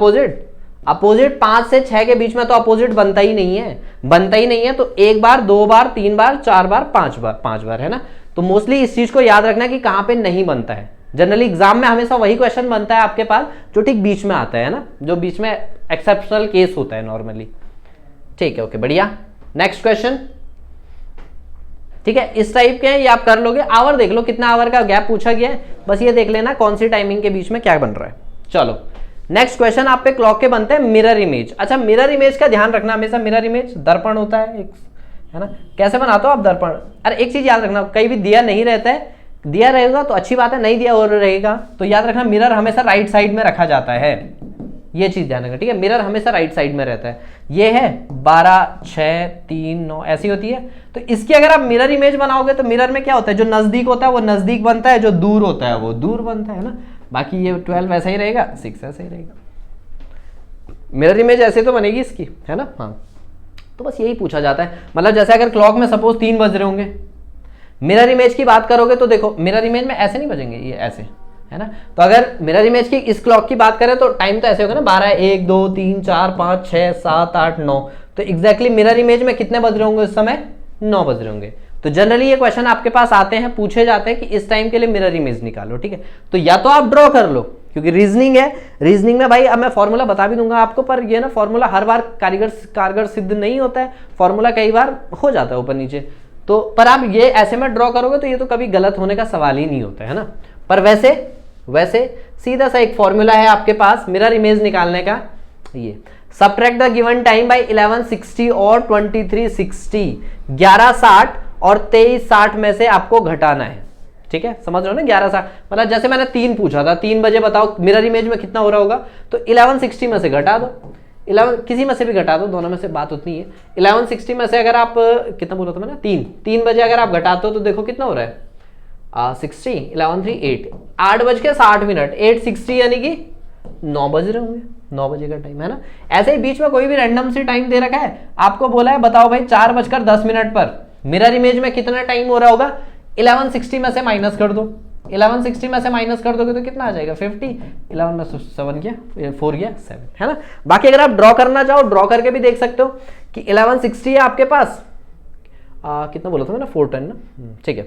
अपोजिट 5 से 6 के बीच में तो अपोजिट बनता ही नहीं है। तो एक बार, 2 बार, 3 बार, 4 बार, 5 बार है ना। तो मोस्टली इस चीज को याद रखना कि कहां पे नहीं बनता है। जनरली एग्जाम में हमेशा वही क्वेश्चन बनता है आपके पास जो ठीक बीच में आता है ना, जो बीच में एक्सेप्शनल केस होता है नॉर्मली। ठीक है ओके बढ़िया। नेक्स्ट क्वेश्चन ठीक है, इस टाइप के हैं ये आप कर लोगे। आवर देख लो कितना आवर का गैप पूछा गया है, बस ये देख लेना कौन सी टाइमिंग के बीच में क्या बन रहा है। चलो नेक्स्ट क्वेश्चन आप पे क्लॉक के बनते हैं मिरर इमेज। अच्छा मिरर इमेज का ध्यान रखना, हमेशा मिरर इमेज दर्पण होता है एक, है ना। कैसे बनाते हो आप दर्पण? अरे एक चीज याद रखना, कहीं भी दिया नहीं रहता है, दिया रहेगा तो अच्छी बात है, नहीं दिया और रहेगा तो याद रखना मिरर हमेशा राइट साइड में रखा जाता है, ये चीज ध्यान रखना ठीक है। मिरर हमेशा राइट साइड में रहता है। ये है 12 6 3 9 ऐसी होती है। तो इसकी अगर आप मिरर इमेज बनाओगे तो मिरर में क्या होता है, जो नजदीक होता है वो नजदीक बनता है, जो दूर होता है वो दूर बनता है ना। बाकी ये 12 ऐसा ही रहेगा, 6 ऐसा ही रहेगा। मिरर इमेज ऐसे तो बनेगी इसकी, है ना। हाँ तो बस यही पूछा जाता है, मतलब जैसे अगर क्लॉक में सपोज 3 बज रहे होंगे, मिरर इमेज की बात करोगे तो देखो मिरर इमेज में ऐसे नहीं बजेंगे, ये ऐसे है ना। तो अगर मिरर इमेज की इस क्लॉक की बात करें तो टाइम तो ऐसे होगा ना, 12 1 2 3 4 5 6 7 8 9। तो एग्जैक्टली मिरर इमेज में कितने बज रहे होंगे उस समय? 9 बज रहे होंगे। तो जनरली ये क्वेश्चन आपके पास आते हैं, पूछे जाते हैं कि इस टाइम के लिए मिरर इमेज निकालो, ठीक है। तो या तो आप ड्रॉ कर लो, क्योंकि रीजनिंग है, रीजनिंग में भाई अब मैं फॉर्मूला बता भी दूंगा आपको, पर ये ना फॉर्मूला हर बार कारगर सिद्ध नहीं होता है, फॉर्मूला कई बार हो जाता है ऊपर नीचे। तो पर आप ये ऐसे में ड्रॉ करोगे तो ये तो कभी गलत होने का सवाल ही नहीं होता है ना। पर वैसे सीधा सा एक फॉर्मूला है आपके पास मिरर इमेज निकालने का, ये subtract the given time by 1160 और 2360, 1160 और 2360 में से आपको घटाना है, ठीक है। समझ रहे हो ना, 1160 मतलब जैसे मैंने 3 पूछा था, 3 बजे बताओ मिरर इमेज में कितना हो रहा होगा, तो 1160 में से घटा दो, 11 किसी में से भी घटा दो, दोनों में से बात उतनी है। 1160 में से अगर आप कितना बोला था मैंने, 3 बजे अगर आप घटाते हो तो देखो कितना हो रहा है, 60 11 3 8 8:60, 8:60 यानी कि 9 बज रहे होंगे, 9 बजे का टाइम है ना। ऐसे ही बीच में कोई भी रैंडम सी टाइम दे रखा है, आपको बोला है बताओ भाई 4:10 पर मिरर इमेज में कितना टाइम हो रहा होगा, 1160 में से माइनस कर दो, 1160 में से माइनस कर दोगे तो कितना आ जाएगा 50, 11 में 7 गया, 4 गया 7, है ना। बाकी अगर आप ड्रॉ करना चाहो ड्रॉ करके भी देख सकते हो कि 1160 है आपके पास, कितना बोला था मैंने 410 ना, ठीक है।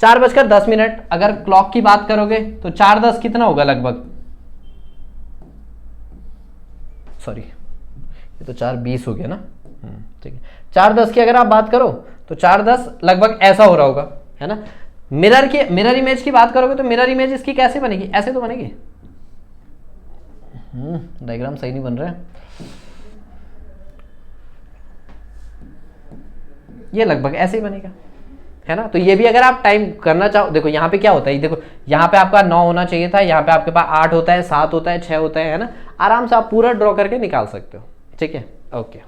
4:10 अगर क्लॉक की बात करोगे तो 4:10 कितना होगा लगभग, सॉरी ये तो 4:20 हो गया ना, ठीक है। 4:10 की अगर आप बात करो तो 4:10 लगभग ऐसा हो रहा होगा, है ना। मिरर इमेज की बात करोगे तो मिरर इमेज इसकी कैसे बनेगी, ऐसे तो बनेगी, डायग्राम सही नहीं बन रहा है, ये लगभग ऐसे ही बनेगा, है ना। तो ये भी अगर आप टाइम करना चाहो, देखो यहाँ पे क्या होता है, देखो यहाँ पे आपका 9 होना चाहिए था, यहाँ पे आपके पास 8 होता है, 7 होता है, 6 होता है ना। आराम से आप पूरा ड्रॉ करके निकाल सकते हो, ठीक है ओके।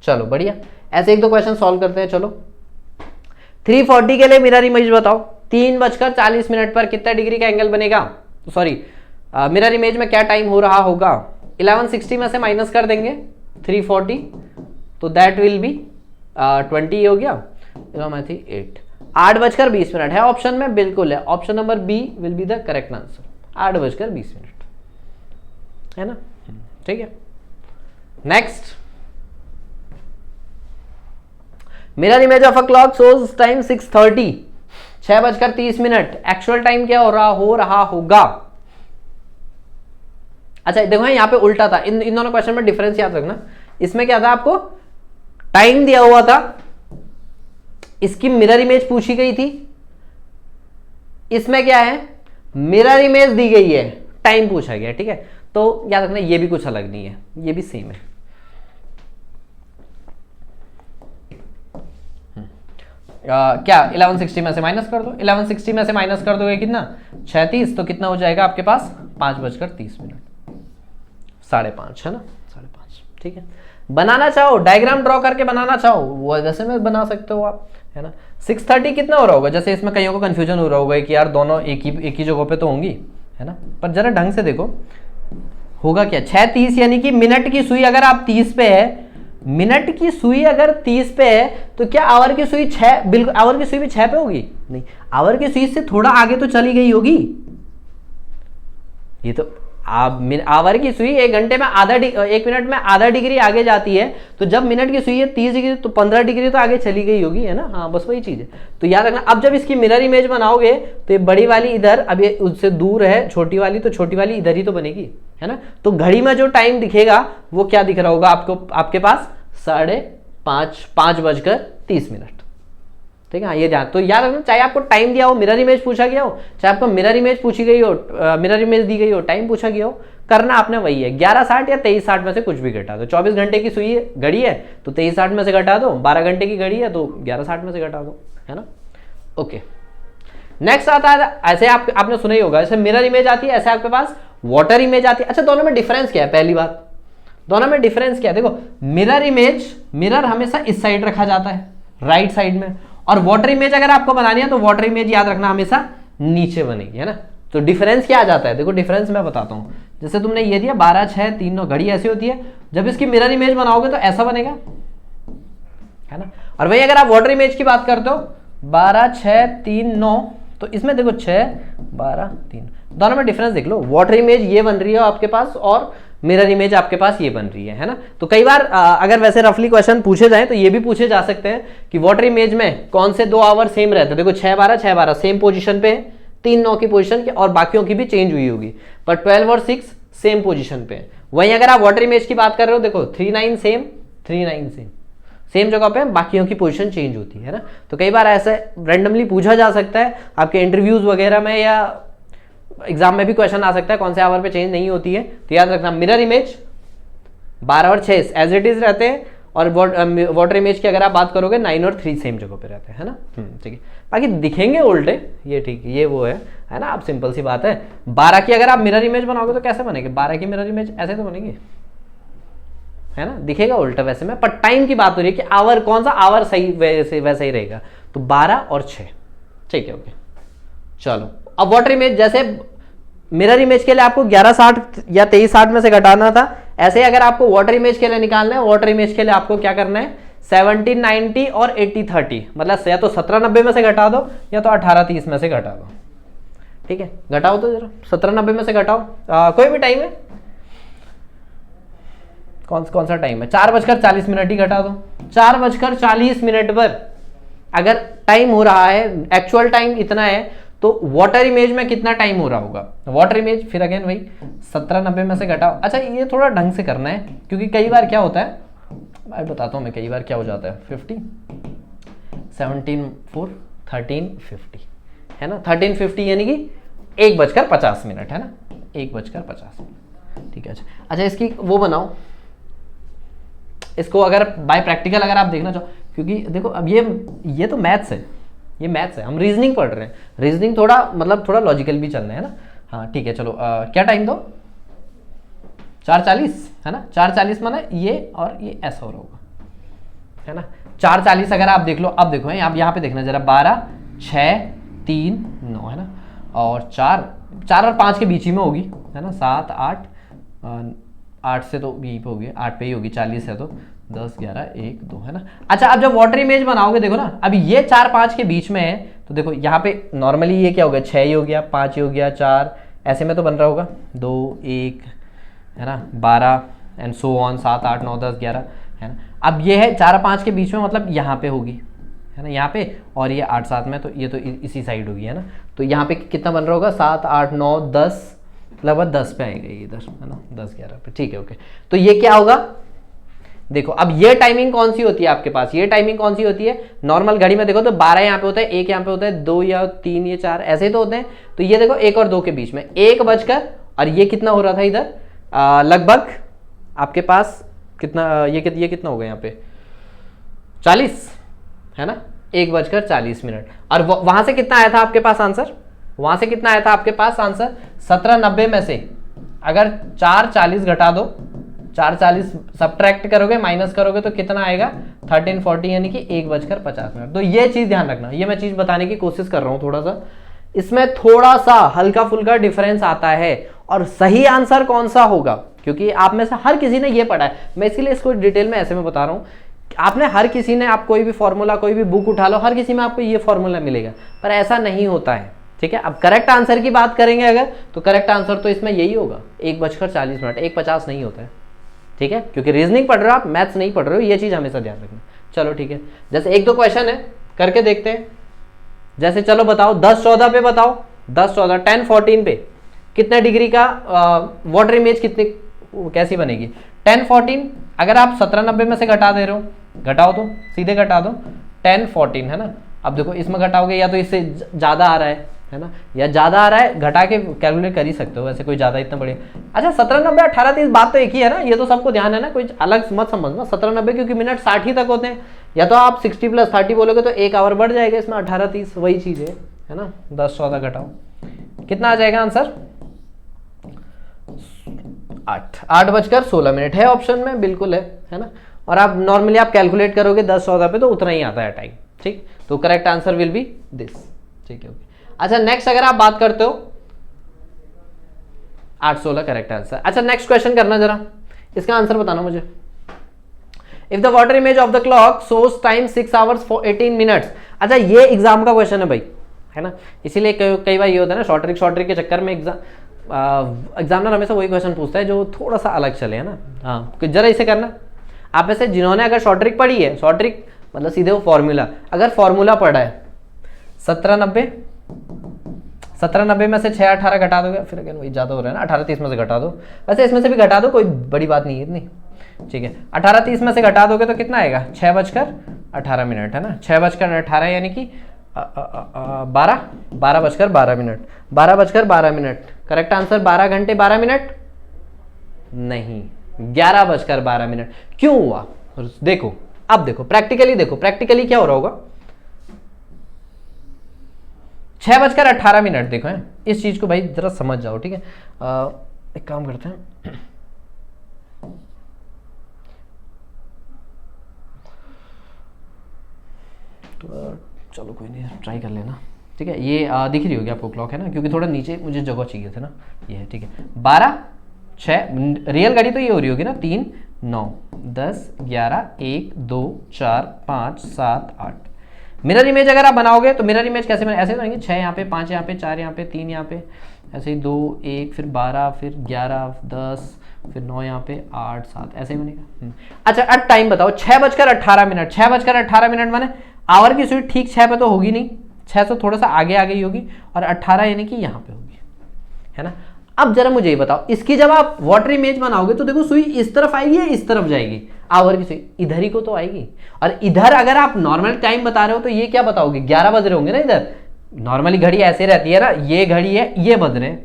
चलो बढ़िया, ऐसे 1-2 क्वेश्चन सॉल्व करते हैं। चलो 340 के लिए मिरर इमेज बताओ, 3:40 पर कितना डिग्री का एंगल बनेगा, सॉरी मिरर इमेज में क्या टाइम हो रहा होगा, 1160 में से माइनस कर देंगे 340, तो दैट विल बी 20 हो गया, 8 8:20 है ऑप्शन में, बिल्कुल है, option number B will be the correct answer, 8:20 है ना, ठीक है। Next, mirror image of a clock shows time 6:30, 6:30, actual time क्या हो रहा होगा। अच्छा देखो यहाँ पे उल्टा था, इन दोनों क्वेश्चन में डिफरेंस याद रखना। इसमें क्या था, आपको टाइम दिया हुआ था, इसकी मिरर इमेज पूछी गई थी, इसमें क्या है मिरर इमेज दी गई है, टाइम पूछा गया, ठीक है। तो याद रखना ये भी कुछ अलग नहीं है, ये भी सेम है। क्या 1160 में से माइनस कर दो, 1160 में से माइनस कर दोगे कितना 36, तो कितना हो जाएगा आपके पास 5:30, 5:30 है ना, 5:30, ठीक है। बनाना चाहो डायग्राम ड्रॉ करके बनाना चाहो वो वैसे में बना सकते हो आप, है ना। 6:30 कितना हो रहा होगा, जैसे इसमें कईयों को कंफ्यूजन हो रहा होगा कि यार दोनों एक ही जगह पे तो होंगी, है ना, पर जरा ढंग से देखो होगा क्या। 6:30 यानी कि मिनट की सुई अगर आप 30 पे है, मिनट की सुई अगर 30 पे है तो क्या आवर की सुई 6, बिल्कुल आवर की सुई भी 6 पे होगी, नहीं, आवर की सुई से थोड़ा आगे तो चली गई होगी। ये तो आवर की सुई 1 घंटे में 1 मिनट में आधा डिग्री आगे जाती है, तो जब मिनट की सुई है 30 डिग्री तो 15 डिग्री तो आगे चली गई होगी, है ना। हाँ बस वही चीज है, तो याद रखना। अब जब इसकी मिरर इमेज बनाओगे तो ये बड़ी वाली इधर, अब ये उससे दूर है छोटी वाली, तो छोटी वाली इधर ही तो बनेगी, है ना। तो घड़ी में जो टाइम दिखेगा वो क्या दिख रहा होगा आपको, आपके पास 5:30, ठीक है। ये ध्यान तो याद रखना, चाहे आपको टाइम दिया हो, मिरर इमेज पूछा गया हो, चाहे आपको मिरर इमेज पूछी गई हो, मिरर इमेज दी गई हो, टाइम पूछा गया हो, करना आपने वही है। 11:60 या 23:60 में से कुछ भी घटा दो। 24 घंटे की सुई घड़ी है तो 23:60 में से घटा दो, 12 घंटे की घड़ी है तो 11:60 में से घटा दो, है ना। ओके, नेक्स्ट आता है, ऐसे आपने सुना ही होगा, ऐसे मिरर इमेज आती है, ऐसे आपके पास वाटर इमेज आती है। अच्छा, दोनों में डिफरेंस क्या है, पहली बात दोनों में डिफरेंस क्या है, देखो मिरर इमेज, मिरर हमेशा इस साइड रखा जाता है राइट साइड में, और वाटर इमेज अगर आपको बनानी है तो वाटर इमेज याद रखना हमेशा नीचे बनेगी, है ना। तो डिफरेंस क्या आ जाता है, देखो डिफरेंस मैं बताता हूं। जैसे तुमने ये दिया 12:06:03 घड़ी ऐसी होती है, जब इसकी मिरर इमेज बनाओगे तो ऐसा बनेगा, है ना। और वही अगर आप वाटर इमेज की बात करते हो 12:06:03, तो इसमें देखो 6:12:03, दोनों में डिफरेंस देख लो। वाटर इमेज ये बन रही है आपके पास और मिरर इमेज आपके पास ये बन रही है ना। तो कई बार अगर वैसे रफली क्वेश्चन पूछे जाए तो ये भी पूछे जा सकते हैं कि वाटर इमेज में कौन से 2 आवर सेम रहते हैं। देखो 6:12 सेम पोजीशन पे, 3:09 की पोजीशन के, और बाकियों की भी चेंज हुई होगी, पर 12 और 6 सेम पोजीशन पे। वहीं अगर आप वाटर इमेज की बात कर रहे हो, देखो 3:09 सेम, 3:09 सेम जगह पे, बाकियों की पोजीशन चेंज होती है ना। तो कई बार ऐसे रैंडमली पूछा जा सकता है आपके इंटरव्यूज वगैरह में, या एग्जाम में भी क्वेश्चन आ सकता है कौन से आवर पे चेंज नहीं होती है। तो याद रखना मिरर इमेज 12 और 6 एज इट इज रहते हैं, और वाटर इमेज की अगर आप बात करोगे 9 और 3 सेम जगह पे रहते हैं, है ना। ठीक है, बाकी दिखेंगे उल्टे, ये ठीक ये वो है ना। आप सिंपल सी बात है, 12 की अगर आप मिरर इमेज बनाओगे तो कैसे बनेगी, 12 की मिरर इमेज ऐसे तो बनेगी, है ना, दिखेगा उल्टा वैसे में। पर टाइम की बात हो रही है कि आवर कौन सा आवर सही वैसा ही रहेगा, तो 12 और 6, ठीक है। ओके चलो, अब वाटर इमेज, जैसे मिरर इमेज के लिए आपको 11:60 या 23:60 में से घटाना था, ऐसे ही अगर आपको वाटर इमेज के लिए निकालना है, वाटर इमेज के लिए आपको क्या करना है 1790 और 80:30, मतलब या तो 1790 में से घटा दो या तो 18:30 में से घटा दो, ठीक है। घटाओ तो जरा 1790 में से घटाओ, कोई भी टाइम है, कौन सा टाइम है, 4:40 ही घटा दो। 4:40 पर अगर टाइम हो रहा है, एक्चुअल टाइम इतना है, तो वाटर इमेज में कितना टाइम हो रहा होगा, वाटर इमेज फिर अगेन वही 1790 में से घटाओ। अच्छा, ये थोड़ा ढंग से करना है, क्योंकि कई बार क्या होता है, मैं बताता हूँ मैं, कई बार क्या हो जाता है 50 17 4 13:50, है ना। 13:50 यानी कि 1:50, है ना, 1:50, ठीक है। अच्छा, इसकी वो बनाओ, इसको अगर बाय प्रैक्टिकल अगर आप देखना चाहो, क्योंकि देखो अब ये तो मैथ्स है, ये मैथ्स है, हम रीजनिंग पढ़ रहे हैं, रीजनिंग थोड़ा मतलब थोड़ा लॉजिकल भी चलना है ना। हाँ ठीक है, चलो क्या टाइम दो, 4:40, है ना। 4:40 माना ये और ये ऐसा हो रहा होगा, है ना। 4:40 अगर आप देख लो, अब देखो आप यहाँ पे देखना जरा, 12 6 3 9, है ना, और 4 और 5 के बीच ही में होगी, है ना। 7 8 से तो यहीं पे होगी, 8 पे ही होगी, 40 है तो 10 11 1 2, है ना। अच्छा, अब जब वाटर इमेज बनाओगे, देखो ना, अभी ये 4 5 के बीच में है, तो देखो यहाँ पे नॉर्मली ये क्या हो गया, 6 ही हो गया, 5 ही हो गया, 4 ऐसे में तो बन रहा होगा, 2 1, है ना, 12 एंड सो ऑन, 7 8 9 10 11, है ना। अब ये है 4 5 के बीच में, मतलब यहाँ पे होगी, है ना, यहाँ पे, और ये 8 7 में, तो ये तो इसी साइड होगी, है ना। तो यहाँ पे कितना बन रहा होगा, 7 8 9 10, लगभग 10 पे आएगा ये इधर, है ना, 10 11 पे, ठीक है। ओके, तो ये क्या होगा, देखो अब ये टाइमिंग कौन सी होती है आपके पास, ये टाइमिंग कौन सी होती है, नॉर्मल घड़ी में देखो तो 12 यहाँ पे होता है, 1 यहाँ पे होता है, 2 या 3 या 4 ऐसे ही तो होते हैं। तो ये देखो 1 और 2 के बीच में 1 बजकर, और ये कितना हो रहा था इधर, लगभग आपके पास कितना, ये कितना हो गया यहाँ पे 40, है ना, 1:40। और वहां से कितना आया था आपके पास आंसर, वहां से कितना आया था आपके पास आंसर 17:90 में से अगर 4:40 घटा दो, 4:40 सब्ट्रैक्ट करोगे माइनस करोगे तो कितना आएगा 13:40 यानी कि 1:50। तो ये चीज ध्यान रखना, ये मैं चीज बताने की कोशिश कर रहा हूं थोड़ा सा, इसमें थोड़ा सा हल्का फुल्का डिफरेंस आता है। और सही आंसर कौन सा होगा, क्योंकि आप में से हर किसी ने ये पढ़ा है, मैं इसलिए इसको डिटेल में ऐसे में बता रहा हूं, आपने हर किसी ने, आप कोई भी फॉर्मूला कोई भी बुक उठा लो, हर किसी में आपको ये फॉर्मूला मिलेगा, पर ऐसा नहीं होता है। ठीक है, अब करेक्ट आंसर की बात करेंगे अगर, तो करेक्ट आंसर तो इसमें यही होगा 1:40, 1:50 नहीं होता है। ठीक है, क्योंकि रीजनिंग पढ़ रहे हो आप, मैथ्स नहीं पढ़ रहे हो, ये चीज हमेशा ध्यान रखना। चलो ठीक है, जैसे 1-2 क्वेश्चन है करके देखते हैं। जैसे चलो बताओ 10-14 पे बताओ, 10-14 10-14 पे कितने डिग्री का वाटर इमेज कितनी कैसी बनेगी। 10-14 अगर आप 17:90 में से घटा दे रहे हो, घटाओ तो सीधे घटा दो 10-14 है ना। अब देखो इसमें घटाओगे या तो इससे ज्यादा आ रहा है ना, या ज्यादा आ रहा है, घटा के कैलकुलेट कर ही सकते हो, वैसे कोई ज्यादा इतना बड़े। अच्छा 17:90 18:30 बात तो एक ही है ना, ये तो सबको ध्यान है ना, कोई अलग मत समझना। 17:90 क्योंकि मिनट 60 ही तक होते हैं, या तो आप 60 + 30 बोलोगे तो 1 आवर बढ़ जाएगा इसमें 18:30, वही चीज है ना। 10-14 घटाओ कितना आ जाएगा आंसर 8:16 है ऑप्शन में, बिल्कुल है ना। और आप नॉर्मली आप कैलकुलेट करोगे 10-14 पे तो उतना ही आता है टाइम। ठीक, तो correct answer will B this. ठीक है, ओके। अच्छा नेक्स्ट अगर आप बात करते हो 8:16 करेक्ट आंसर। अच्छा नेक्स्ट क्वेश्चन करना जरा, इसका आंसर बताना मुझे। If the water image of the clock shows time 6 hours 18 minutes। अच्छा ये एग्जाम का क्वेश्चन है भाई, है ना, इसीलिए कई बार ये होता है ना, शॉर्ट ट्रिक के चक्कर में एग्जामिनर हमेशा वही क्वेश्चन पूछता है जो थोड़ा सा अलग चले, है ना। हाँ जरा इसे करना, आप में से जिन्होंने अगर शॉर्ट ट्रिक पढ़ी है, शॉर्ट ट्रिक मतलब सीधे वो फॉर्मूला, अगर फॉर्मूला पढ़ा है 17:90 में से 6-18 घटा दोगे, फिर अगेन वही ज़्यादा हो रहा है ना, 18:30 में से घटा दो, वैसे इसमें से भी घटा दो, कोई बड़ी बात नहीं है इतनी। ठीक है, 18:30 में से घटा दोगे तो कितना आएगा 6:18 है ना, 6:18 यानी कि 12:12 करेक्ट आंसर 12 घंटे 12 मिनट नहीं, 11:12। क्यों हुआ देखो, अब देखो प्रैक्टिकली, देखो प्रैक्टिकली क्या हो रहा होगा। 6:18 देखो है, इस चीज को भाई जरा समझ जाओ। ठीक है, एक काम करते हैं, तो चलो कोई नहीं ट्राई कर लेना। ठीक है, ये दिख रही होगी आपको क्लॉक, है ना, क्योंकि थोड़ा नीचे मुझे जगह चाहिए थे ना, ये है। ठीक है, 12-6 रियल गाड़ी तो ये हो रही होगी ना, 3-9-10-11-1-2-4-5-7-8। मिरर इमेज अगर आप बनाओगे तो मिरर इमेज कैसे बने, ऐसे बनेंगे 6 यहाँ पे, 5 यहाँ पे, 4 यहाँ पे, 3 यहाँ पे, ऐसे ही 2 1 फिर 12 फिर 11 10 फिर 9 यहाँ पे 8 7 ऐसे ही बनेगा। अच्छा अब टाइम बताओ 6:18। 6:18 माने आवर की स्पीड ठीक 6 पे तो होगी नहीं, 6 से थोड़ा सा आगे आगे ही होगी, और 18 यानी कि यहाँ पे होगी, है ना। अब जरा मुझे ये बताओ, इसकी जब आप वाटर इमेज बनाओगे तो देखो सुई इस तरफ आएगी या इस तरफ जाएगी, आवर की सुई इधर ही को तो आएगी। और इधर अगर आप नॉर्मल टाइम बता रहे हो तो ये क्या बताओगे 11 बज रहे होंगे ना, इधर नॉर्मली घड़ी ऐसे रहती है ना, ये घड़ी है ये बज रहे हैं,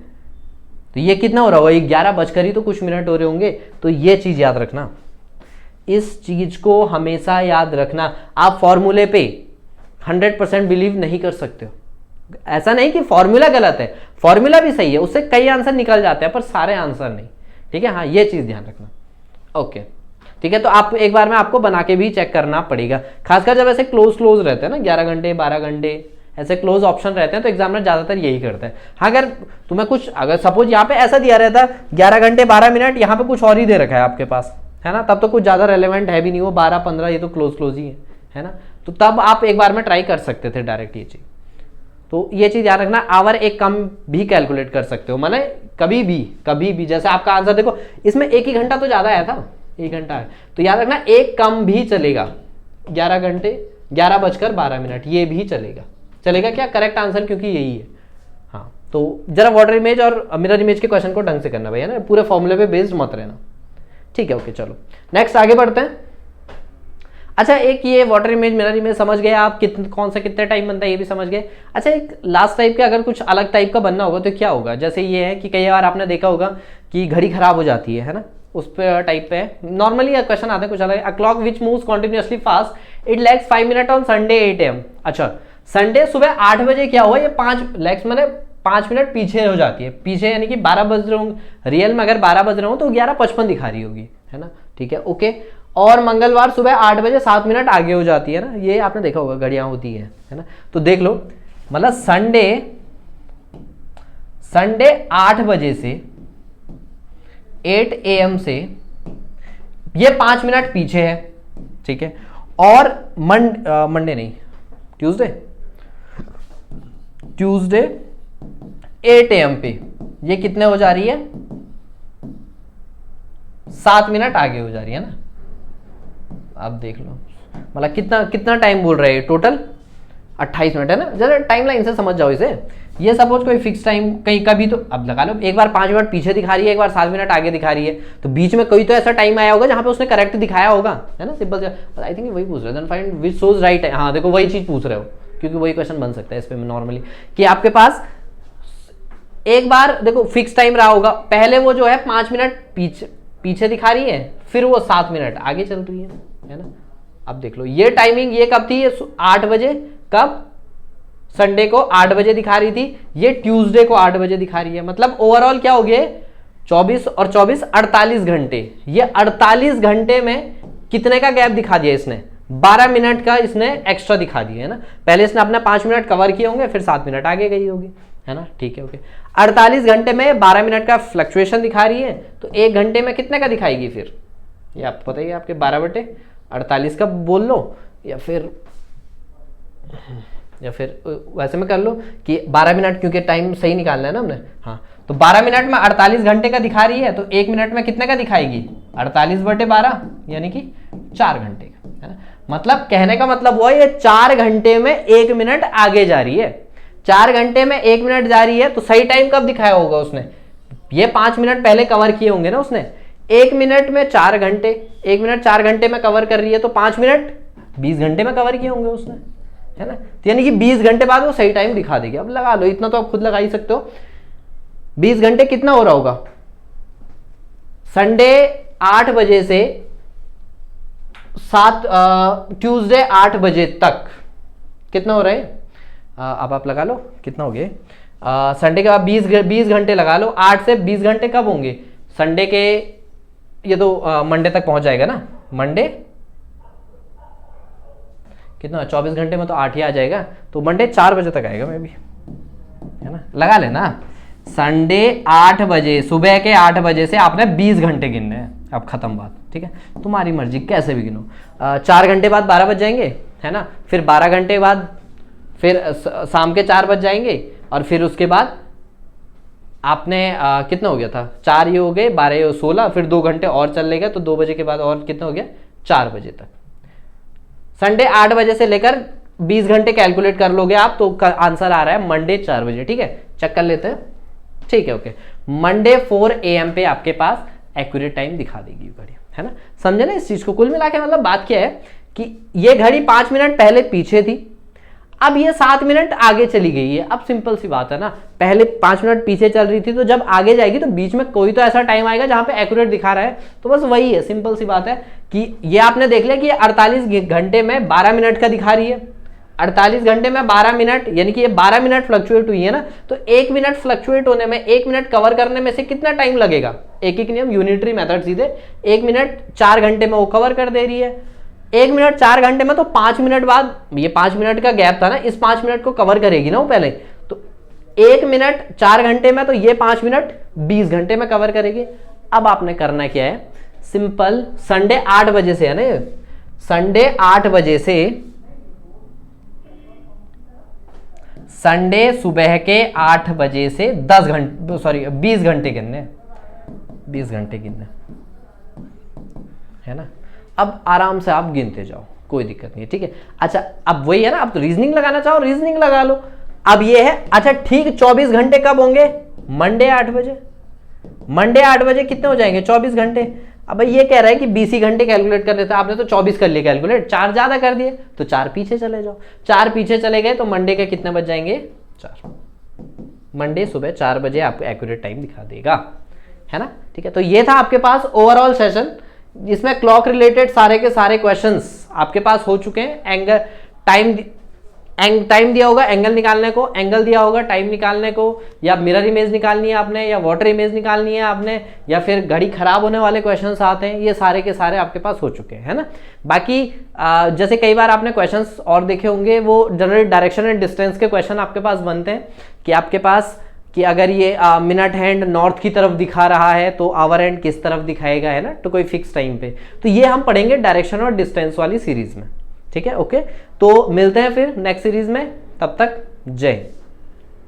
तो ये कितना हो रहा होगा, ये 11 बजकर ही तो कुछ मिनट हो रहे होंगे। तो ये चीज याद रखना, इस चीज को हमेशा याद रखना। आप फॉर्मूले पे 100% बिलीव नहीं कर सकते हो, ऐसा नहीं कि फॉर्मूला गलत है, फॉर्मूला भी सही है, उससे कई आंसर निकल जाते हैं पर सारे आंसर नहीं। ठीक है, हाँ ये चीज ध्यान रखना। ओके ठीक है, तो आप एक बार में आपको बना के भी चेक करना पड़ेगा, खासकर जब ऐसे क्लोज रहते हैं ना, 11 घंटे 12 घंटे ऐसे क्लोज ऑप्शन रहते हैं तो एग्जामिनर ज्यादातर यही करता है। हाँ अगर तुम्हें कुछ, अगर सपोज यहाँ पे ऐसा दिया रहता 11 घंटे 12 मिनट, यहाँ पे कुछ और ही दे रखा है आपके पास, है ना, तब तो कुछ ज्यादा रेलेवेंट है भी नहीं, वो 12-15 ये तो क्लोज ही है ना, तो तब आप एक बार में ट्राई कर सकते थे डायरेक्ट ये चीज। तो ये चीज याद रखना, आवर एक कम भी कैलकुलेट कर सकते हो, माने कभी भी जैसे आपका आंसर देखो इसमें 1 ही घंटा तो ज्यादा आया था, 1 घंटा है, तो याद रखना एक कम भी चलेगा, 11 घंटे 11:12 ये भी चलेगा क्या करेक्ट आंसर, क्योंकि यही है। हाँ तो जरा वाटर इमेज और मिरर इमेज के क्वेश्चन को ढंग से करना भैया ना, पूरे फॉर्मूले पे बेस्ड मत रहना। ठीक है ओके, चलो नेक्स्ट आगे बढ़ते हैं। अच्छा एक ये वाटर इमेज मिरर इमेज समझ गए आप, कौन सा कितने टाइम बनता है ये भी समझ गए। अच्छा एक लास्ट टाइप का अगर कुछ अलग टाइप का बनना होगा तो क्या होगा, जैसे ये है कि कई बार आपने देखा होगा कि घड़ी खराब हो जाती है ना, उस पे टाइप पे नॉर्मली क्वेश्चन आते हैं कुछ अलग, a clock which moves continuously fast it lags 5 minute on Sunday 8 AM। अच्छा, संडे सुबह 8 बजे क्या हुआ, ये 5 लैग्स मैंने 5 मिनट पीछे हो जाती है, पीछे यानी कि 12 बज रहे होंगे, रियल में अगर 12 बज रहे हो तो 11:55 दिखा रही होगी, है ना, ठीक है, ओके। और मंगलवार सुबह 8 बजे 7 मिनट आगे हो जाती है ना, ये आपने देखा होगा घड़ियां होती है ना। तो देख लो, मतलब संडे 8 बजे से 8 AM से ये 5 मिनट पीछे है, ठीक है। और मंडे नहीं, ट्यूसडे 8 AM पे ये कितने हो जा रही है, 7 मिनट आगे हो जा रही है ना। आप देख लो, मतलब कितना टाइम बोल रहे हैं, टोटल 28 मिनट है ना। जरा टाइम लाइन से समझ जाओ इसे। ये सपोज कोई फिक्स टाइम कहीं कभी तो अब लगा लो, एक बार 5 मिनट पीछे दिखा रही है, एक बार 7 मिनट आगे दिखा रही है, तो बीच में कोई तो ऐसा टाइम आया होगा जहां पे उसने करेक्ट दिखाया होगा, है ना, सिंपल। आई थिंक वही पूछ रहे हैं, फाइंड विच शोज राइट है। हाँ देखो, वही चीज पूछ रहे हो, क्योंकि वही क्वेश्चन बन सकता है इस पे नॉर्मली, कि आपके पास एक बार देखो फिक्स टाइम रहा होगा, पहले वो जो है 5 मिनट पीछे दिखा रही है, फिर वो 7 मिनट आगे चल रही है ना। अब देख लो ये टाइमिंग, ये कब थी, ये 8 बजे, कब, संडे को 8 बजे दिखा रही थी, ये ट्यूसडे को 8 बजे दिखा रही है। मतलब ओवरऑल क्या हो गए, 24 और 24 48 घंटे। ये 48 घंटे में कितने का गैप दिखा दिया इसने, 12 मिनट का इसने एक्स्ट्रा दिखा दिया, है ना। पहले इसने अपना 5 मिनट कवर किए होंगे, फिर 7 मिनट आगे गई होगी, है ना, ठीक है, ओके। 48 घंटे में 12 मिनट का फ्लक्चुएशन दिखा रही है, तो 1 घंटे में कितने का दिखाएगी फिर, ये आपको बताइए, आपके 12/48 का बोल लो, या फिर वैसे में कर लो कि 12 मिनट, क्योंकि टाइम सही निकालना है ना हमने। हाँ, तो 12 मिनट में 48 घंटे का दिखा रही है, तो 1 मिनट में कितने का दिखाएगी, 48/12 यानी कि 4 घंटे का, है ना। मतलब कहने का मतलब वो है, ये 4 घंटे में 1 मिनट आगे जा रही है, 4 घंटे में 1 मिनट जा रही है, तो सही टाइम कब दिखाया होगा उसने, ये 5 मिनट पहले कवर किए होंगे ना उसने। 1 मिनट में 4 घंटे, 1 मिनट 4 घंटे में कवर कर रही है, तो 5 मिनट 20 घंटे में कवर किए होंगे उसने, है ना। तो यानी कि 20 घंटे बाद वो सही टाइम दिखा देगी। अब लगा लो, इतना तो आप खुद लगा ही सकते हो, 20 घंटे कितना हो रहा होगा, संडे 8 बजे से ट्यूसडे 8 बजे तक कितना हो रहा है, अब आप लगा लो कितना हो गया, संडे का 20 घंटे लगा लो, 8 से 20 घंटे कब होंगे, संडे के, ये तो मंडे तक पहुंच जाएगा ना, मंडे कितना, 24 घंटे में तो 8 ही आ जाएगा, तो मंडे 4 बजे तक आएगा मैं भी, है ना, लगा लेना। संडे 8 बजे, सुबह के 8 बजे से आपने 20 घंटे गिनने हैं, अब खत्म बात, ठीक है, तुम्हारी मर्जी कैसे भी गिनो। 4 घंटे बाद 12 बज जाएंगे, है ना, फिर 12 घंटे बाद फिर शाम के 4 बज जाएंगे, और फिर उसके बाद आपने कितना हो गया था, 4 ये हो गए, 12 ये 16, फिर 2 घंटे और चल लेगा, तो 2 बजे के बाद और कितना हो गया, 4 बजे तक। संडे 8 बजे से लेकर 20 घंटे कैलकुलेट कर लोगे आप, तो आंसर आ रहा है मंडे 4 बजे, ठीक है, चेक कर लेते हैं, ठीक है, ओके। मंडे 4 AM पे आपके पास एक्यूरेट टाइम दिखा देगी घड़ी, है ना। समझे ना इस चीज को, कुल मिला के मतलब बात क्या है कि ये घड़ी 5 मिनट पहले पीछे थी, अब ये 7 मिनट आगे चली गई है। अब सिंपल सी बात है ना, पहले 5 मिनट पीछे चल रही थी, तो जब आगे जाएगी तो बीच में कोई तो ऐसा टाइम आएगा जहां पे एक्यूरेट दिखा रहा है, तो बस वही है, सिंपल सी बात है कि ये आपने देख लिया कि 48 घंटे में 12 मिनट का दिखा रही है, 48 घंटे में 12 मिनट, यानी कि ये 12 मिनट फ्लक्चुएट हुई है ना, तो 1 मिनट फ्लक्चुएट होने में, 1 मिनट कवर करने में से कितना टाइम लगेगा, एक नियम, यूनिटरी मेथड सीधे, 1 मिनट 4 घंटे में वो कवर कर दे रही है, 1 मिनट 4 घंटे में, तो 5 मिनट बाद, ये 5 मिनट का गैप था ना, इस 5 मिनट को कवर करेगी ना वो पहले, तो 1 मिनट 4 घंटे में, तो ये 5 मिनट 20 घंटे में कवर करेगी। अब आपने करना क्या है, सिंपल, संडे 8 बजे से है ना, संडे 8 बजे से संडे सुबह के 8 बजे से 10 घंटे, सॉरी 20 घंटे गिनने, 20 घंटे गिनने, है ना। अब आराम से आप गिनते जाओ, कोई दिक्कत नहीं है, ठीक है। अच्छा, अब वही है ना, अब तो रीजनिंग लगाना चाहो रीजनिंग लगा लो। अब ये है, अच्छा ठीक, 24 घंटे कब होंगे, मंडे 8 बजे, मंडे 8 बजे कितने हो जाएंगे, 24 घंटे। अब ये कह रहा है कि 20 घंटे कैलकुलेट कर लेते, आपने तो 24 कर लिए कैलकुलेट, 4 ज्यादा कर दिए, तो 4 पीछे चले जाओ, 4 पीछे चले गए तो मंडे के कितने बज जाएंगे, 4। मंडे सुबह 4 बजे आपको एक्यूरेट टाइम दिखा देगा, है ना, ठीक है। तो ये था आपके पास ओवरऑल सेशन, जिसमें क्लॉक रिलेटेड सारे के सारे क्वेश्चंस आपके पास हो चुके हैं। एंगल टाइम दिया होगा एंगल निकालने को, एंगल दिया होगा टाइम निकालने को, या मिरर इमेज निकालनी है आपने, या वाटर इमेज निकालनी है आपने, या फिर घड़ी खराब होने वाले क्वेश्चंस आते हैं, ये सारे के सारे आपके पास हो चुके हैं, है ना। बाकी जैसे कई बार आपने क्वेश्चंस और देखे होंगे, वो जनरली डायरेक्शन एंड डिस्टेंस के क्वेश्चन आपके पास बनते हैं कि आपके पास कि अगर ये मिनट हैंड नॉर्थ की तरफ दिखा रहा है तो आवर हैंड किस तरफ दिखाएगा, है ना, तो कोई फिक्स टाइम पे। तो ये हम पढ़ेंगे डायरेक्शन और डिस्टेंस वाली सीरीज में, ठीक है। ओके, तो मिलते हैं फिर नेक्स्ट सीरीज में, तब तक जय हिंद।